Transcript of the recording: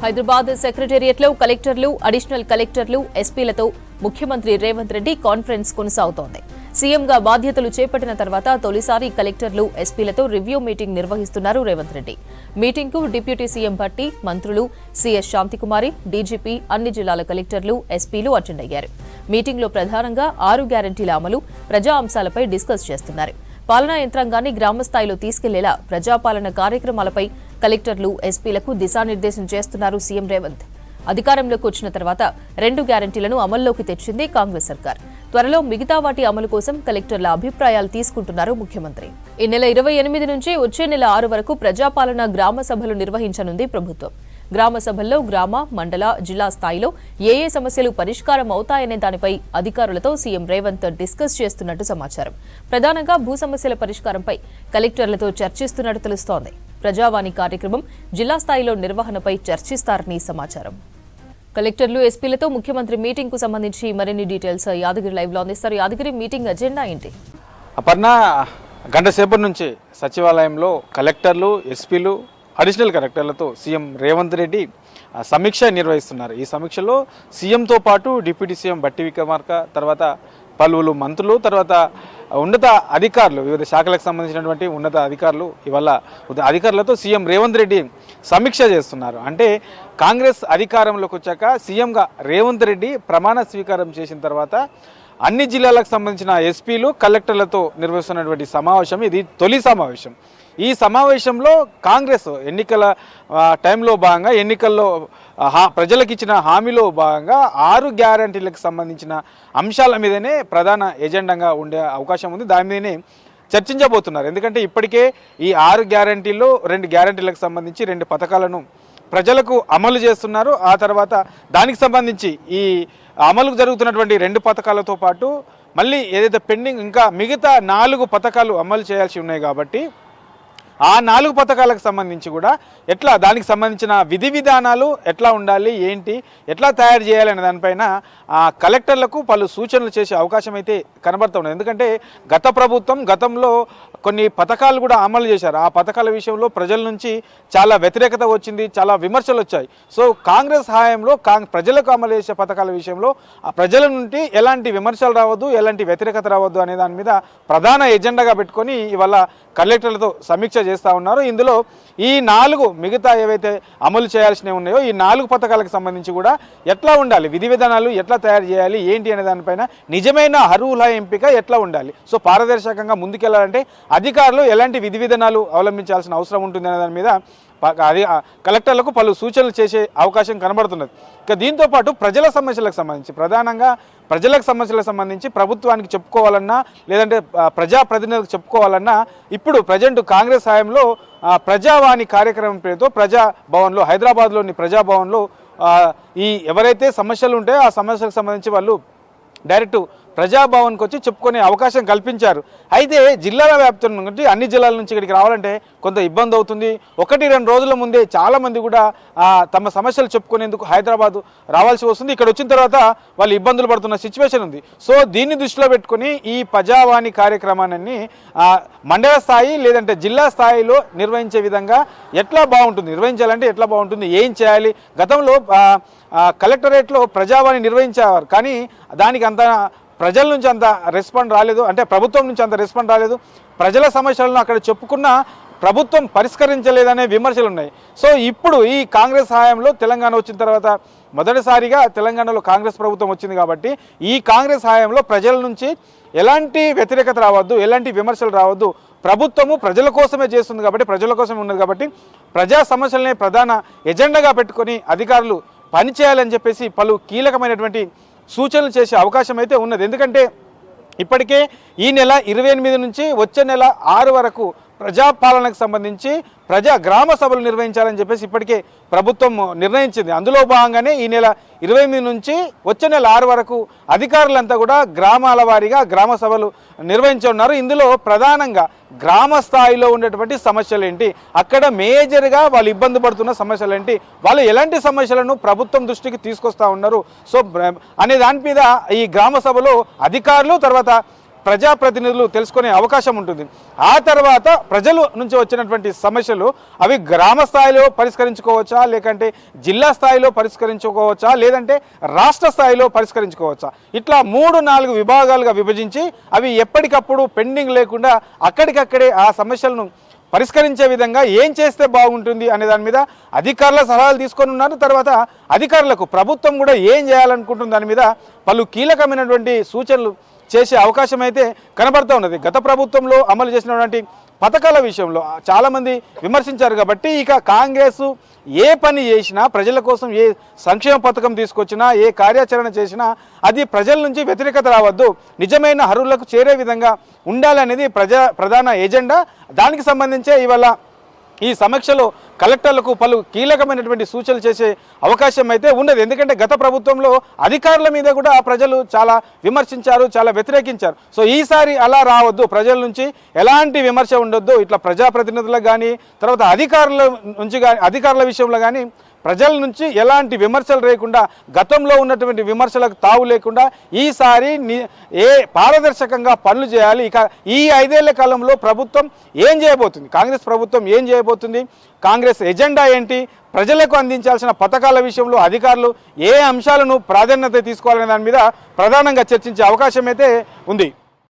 హైదరాబాద్ సెక్రటేరియట్లో కలెక్టర్లు, అడిషనల్ కలెక్టర్లు, ఎస్పీలతో ముఖ్యమంత్రి రేవంత్ రెడ్డి కాన్ఫరెన్స్ కొనసాగుతోంది. సీఎంగా బాధ్యతలు చేపట్టిన తర్వాత తొలిసారి కలెక్టర్లు, ఎస్పీలతో రివ్యూ మీటింగ్ నిర్వహిస్తున్నారు రేవంత్ రెడ్డి. మీటింగ్కు డిప్యూటీ సీఎం భట్టి, మంత్రులు, సీఎస్ శాంతికుమారి, డీజీపీ, అన్ని జిల్లాల కలెక్టర్లు, ఎస్పీలు అటెండ్ అయ్యారు. మీటింగ్లో ప్రధానంగా 6 గ్యారంటీల అమలు, ప్రజా అంశాలపై డిస్కస్ చేస్తున్నారు. పాలనా యంత్రాంగాన్ని గ్రామస్థాయిలో తీసుకెళ్లేలా ప్రజాపాలన కార్యక్రమాలపై కలెక్టర్లు, ఎస్పీలకు దిశానిర్దేశం చేస్తున్నారు సీఎం రేవంత్. అధికారంలోకి వచ్చిన తర్వాత 2 గ్యారంటీలను అమల్లోకి తెచ్చింది కాంగ్రెస్ సర్కార్. త్వరలో మిగతా వాటి అమలు కోసం కలెక్టర్ల అభిప్రాయాలు తీసుకుంటున్నారు ముఖ్యమంత్రి. ఈ నెల 28 నుంచి వచ్చే నెల 6 వరకు ప్రజాపాలన గ్రామ సభలు నిర్వహించనుంది ప్రభుత్వం. గ్రామ సభల్లో గ్రామ, మండల, జిల్లా స్థాయిలో ఏ సమస్యలు పరిష్కారం అవుతాయనే దానిపై అధికారులతో సీఎం రేవంత్ డిస్కస్ చేస్తున్నట్టు సమాచారం. ప్రధానంగా భూ సమస్యల పరిష్కారంపై కలెక్టర్లతో చర్చిస్తున్నట్టు తెలుస్తోంది. ప్రజావాణి కార్యక్రమం జిల్లా స్థాయిలో నిర్వహణపై చర్చిస్తారని సమాచారం. కలెక్టర్లు, ఎస్పీలతో ముఖ్యమంత్రి మీటింగ్ కు సంబంధించి మరిన్ని డీటెయిల్స్ యాదగిరి లైవ్ లో అందిస్తారు. యాదగిరి, మీటింగ్ అజెండా ఏంటి? అపర్ణ, గంట సేపటి నుంచి సచివాలయంలో కలెక్టర్లు, ఎస్పీలు, అడిషనల్ కలెక్టర్లతో సీఎం రేవంత్ రెడ్డి సమీక్ష నిర్వహిస్తున్నారు. ఈ సమీక్షలో సీఎంతో పాటు డిప్యూటీ సీఎం భట్టి విక్రమార్క, తర్వాత పలువురు మంత్రులు, తర్వాత ఉన్నత అధికారులు, వివిధ శాఖలకు సంబంధించినటువంటి ఉన్నత అధికారులు ఇవాళ అధికారులతో సీఎం రేవంత్ రెడ్డి సమీక్ష చేస్తున్నారు. అంటే కాంగ్రెస్ అధికారంలోకి వచ్చాక సీఎంగా రేవంత్ రెడ్డి ప్రమాణ స్వీకారం చేసిన తర్వాత అన్ని జిల్లాలకు సంబంధించిన ఎస్పీలు, కలెక్టర్లతో నిర్వహిస్తున్నటువంటి సమావేశం ఇది తొలి సమావేశం. ఈ సమావేశంలో కాంగ్రెస్ ఎన్నికల టైంలో భాగంగా, ఎన్నికల్లో ప్రజలకు ఇచ్చిన హామీలో భాగంగా 6 గ్యారంటీలకు సంబంధించిన అంశాల మీదనే ప్రధాన ఎజెండాగా ఉండే అవకాశం ఉంది. దాని మీదనే చర్చించబోతున్నారు. ఎందుకంటే ఇప్పటికే ఈ 6 గ్యారంటీల్లో 2 గ్యారంటీలకు సంబంధించి 2 పథకాలను ప్రజలకు అమలు చేస్తున్నారు. ఆ తర్వాత దానికి సంబంధించి ఈ అమలుకు జరుగుతున్నటువంటి 2 పథకాలతో పాటు మళ్ళీ ఏదైతే పెండింగ్ ఇంకా మిగతా 4 పథకాలు అమలు చేయాల్సి ఉన్నాయి. కాబట్టి ఆ 4 పథకాలకు సంబంధించి కూడా ఎట్లా, దానికి సంబంధించిన విధి విధానాలు ఎట్లా ఉండాలి, ఏంటి, ఎట్లా తయారు చేయాలి అనే దానిపైన కలెక్టర్లకు పలు సూచనలు చేసే అవకాశం అయితే కనబడుతుంది. ఎందుకంటే గత ప్రభుత్వం గతంలో కొన్ని పథకాలు కూడా అమలు చేశారు. ఆ పథకాల విషయంలో ప్రజల నుంచి చాలా వ్యతిరేకత వచ్చింది, చాలా విమర్శలు వచ్చాయి. సో కాంగ్రెస్ హయాంలో ప్రజలకు అమలు చేసే పథకాల విషయంలో ఆ ప్రజల నుండి ఎలాంటి విమర్శలు రావద్దు, ఎలాంటి వ్యతిరేకత రావద్దు అనే దాని మీద ప్రధాన ఎజెండాగా పెట్టుకొని ఇవాళ కలెక్టర్లతో సమీక్ష చేస్తూ ఉన్నారు. ఇందులో ఈ 4 మిగతా ఏవైతే అమలు చేయాల్సినవి ఉన్నాయో ఈ 4 పథకాలకు సంబంధించి కూడా ఎట్లా ఉండాలి, విధి విధానాలు ఎట్లా తయారు చేయాలి, ఏంటి అనే దానిపైన నిజమైన అర్హుల ఎంపిక ఎట్లా ఉండాలి, సో పారదర్శకంగా ముందుకెళ్లాలంటే అధికారులు ఎలాంటి విధి విధానాలు అవలంబించాల్సిన అవసరం ఉంటుంది అనే దాని మీద కలెక్టర్లకు పలు సూచనలు చేసే అవకాశం కనబడుతున్నది. ఇక దీంతో పాటు ప్రజల సమస్యలకు సంబంధించి, ప్రధానంగా ప్రజలకు సమస్యలకు సంబంధించి ప్రభుత్వానికి చెప్పుకోవాలన్నా, లేదంటే ప్రజాప్రతినిధులకు చెప్పుకోవాలన్నా ఇప్పుడు ప్రజెంట్ కాంగ్రెస్ హయాంలో ప్రజావాణి కార్యక్రమం పేరుతో ప్రజాభవన్లో, హైదరాబాద్లోని ప్రజాభవన్లో ఈ ఎవరైతే సమస్యలు ఉంటాయో ఆ సమస్యలకు సంబంధించి వాళ్ళు డైరెక్ట్ ప్రజాభవన్కి వచ్చి చెప్పుకునే అవకాశం కల్పించారు. అయితే జిల్లాల వ్యాప్తం నుండి అన్ని జిల్లాల నుంచి ఇక్కడికి రావాలంటే కొంత ఇబ్బంది అవుతుంది. 1-2 రోజుల ముందే చాలామంది కూడా తమ సమస్యలు చెప్పుకునేందుకు హైదరాబాద్ రావాల్సి వస్తుంది. ఇక్కడ వచ్చిన తర్వాత వాళ్ళు ఇబ్బందులు పడుతున్న సిచ్యువేషన్ ఉంది. సో దీన్ని దృష్టిలో పెట్టుకుని ఈ ప్రజావాణి కార్యక్రమాన్ని మండల స్థాయి లేదంటే జిల్లా స్థాయిలో నిర్వహించే విధంగా ఎట్లా బాగుంటుంది, నిర్వహించాలంటే ఎట్లా బాగుంటుంది, ఏం చేయాలి. గతంలో కలెక్టరేట్లో ప్రజావాణి నిర్వహించేవారు, కానీ దానికి అంత ప్రజల నుంచి అంత రెస్పాండ్ రాలేదు, అంటే ప్రభుత్వం నుంచి అంత రెస్పాండ్ రాలేదు. ప్రజల సమస్యలను అక్కడ చెప్పుకున్న ప్రభుత్వం పరిష్కరించలేదనే విమర్శలు ఉన్నాయి. సో ఇప్పుడు ఈ కాంగ్రెస్ హయాంలో తెలంగాణ వచ్చిన తర్వాత మొదటిసారిగా తెలంగాణలో కాంగ్రెస్ ప్రభుత్వం వచ్చింది. కాబట్టి ఈ కాంగ్రెస్ హయాంలో ప్రజల నుంచి ఎలాంటి వ్యతిరేకత రావద్దు, ఎలాంటి విమర్శలు రావద్దు. ప్రభుత్వము ప్రజల కోసమే చేస్తుంది కాబట్టి, ప్రజల కోసమే ఉన్నది కాబట్టి ప్రజా సమస్యలనే ప్రధాన ఎజెండాగా పెట్టుకొని అధికారులు పనిచేయాలని చెప్పేసి పలు కీలకమైనటువంటి సూచనలు చేసే అవకాశం అయితే ఉన్నది. ఎందుకంటే ఇప్పటికే ఈ నెల 28 నుంచి వచ్చే నెల 6 వరకు ప్రజాపాలనకు సంబంధించి గ్రామ సభలు నిర్వహించాలని చెప్పేసి ఇప్పటికే ప్రభుత్వం నిర్ణయించింది. అందులో భాగంగానే ఈ నెల 28 నుంచి వచ్చే నెల 6 వరకు అధికారులంతా కూడా గ్రామాల వారీగా గ్రామ సభలు నిర్వహించున్నారు. ఇందులో ప్రధానంగా గ్రామ స్థాయిలో ఉండేటువంటి సమస్యలు ఏంటి, అక్కడ మేజర్గా వాళ్ళు ఇబ్బంది పడుతున్న సమస్యలు ఏంటి, వాళ్ళు ఎలాంటి సమస్యలను ప్రభుత్వం దృష్టికి తీసుకొస్తా ఉన్నారు, సో అనే దాని మీద ఈ గ్రామ సభలో అధికారులు తర్వాత ప్రజాప్రతినిధులు తెలుసుకునే అవకాశం ఉంటుంది. ఆ తర్వాత ప్రజలు నుంచి వచ్చినటువంటి సమస్యలు అవి గ్రామ స్థాయిలో పరిష్కరించుకోవచ్చా, లేకంటే జిల్లా స్థాయిలో పరిష్కరించుకోవచ్చా, లేదంటే రాష్ట్ర స్థాయిలో పరిష్కరించుకోవచ్చా, ఇట్లా 3-4 విభాగాలుగా విభజించి అవి ఎప్పటికప్పుడు పెండింగ్ లేకుండా అక్కడికక్కడే ఆ సమస్యలను పరిష్కరించే విధంగా ఏం చేస్తే బాగుంటుంది అనే దాని మీద అధికారుల సలహాలు తీసుకొని ఉన్నారు. తర్వాత అధికారులకు ప్రభుత్వం కూడా ఏం చేయాలనుకుంటుంది దాని మీద పలు కీలకమైనటువంటి సూచనలు చేసే అవకాశం అయితే కనబడుతూ ఉన్నది. గత ప్రభుత్వంలో అమలు చేసినటువంటి పథకాల విషయంలో చాలామంది విమర్శించారు కాబట్టి ఇక కాంగ్రెస్ ఏ పని చేసినా, ప్రజల కోసం ఏ సంక్షేమ పథకం తీసుకొచ్చినా, ఏ కార్యాచరణ చేసినా అది ప్రజల నుంచి వ్యతిరేకత రావద్దు, నిజమైన అర్హులకు చేరే విధంగా ఉండాలనేది ప్రధాన ఎజెండా. దానికి సంబంధించే ఇవాళ ఈ సమీక్షలో కలెక్టర్లకు పలు కీలకమైనటువంటి సూచనలు చేసే అవకాశం అయితే ఉన్నది. ఎందుకంటే గత ప్రభుత్వంలో అధికారుల మీద కూడా ప్రజలు చాలా విమర్శించారు, చాలా వ్యతిరేకించారు. సో ఈసారి అలా రావద్దు, ప్రజల నుంచి ఎలాంటి విమర్శ ఉండొద్దు, ఇట్లా ప్రజాప్రతినిధులకు కానీ తర్వాత అధికారుల నుంచి కానీ అధికారుల విషయంలో కానీ ప్రజల నుంచి ఎలాంటి విమర్శలు లేకుండా, గతంలో ఉన్నటువంటి విమర్శలకు తావు లేకుండా ఈసారి పారదర్శకంగా పనులు చేయాలి. ఇక ఈ 5 ఏళ్ల కాలంలో ప్రభుత్వం ఏం చేయబోతుంది, కాంగ్రెస్ ప్రభుత్వం ఏం చేయబోతుంది, కాంగ్రెస్ ఎజెండా ఏంటి, ప్రజలకు అందించాల్సిన పథకాల విషయంలో అధికారులు ఏ అంశాలను ప్రాధాన్యత తీసుకోవాలనే దాని మీద ప్రధానంగా చర్చించే అవకాశం అయితే ఉంది.